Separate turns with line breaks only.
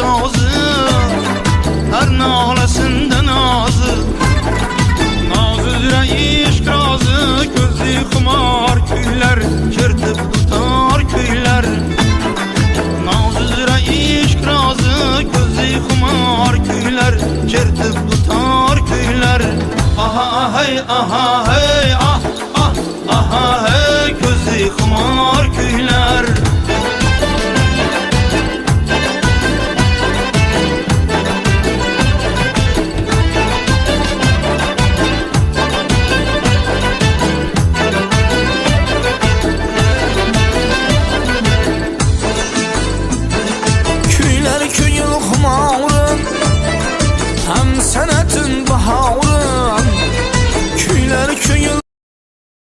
sazı, her nalasında nazı. Nazıdra işk razı, gözü xumar köyler, çırtıp tutar köyler. Nazıdra işk razı, gözü xumar köyler, çırtıp tutar köyler. Aha hey, aha hey, ah ah aha hey, gözü xumar köyler.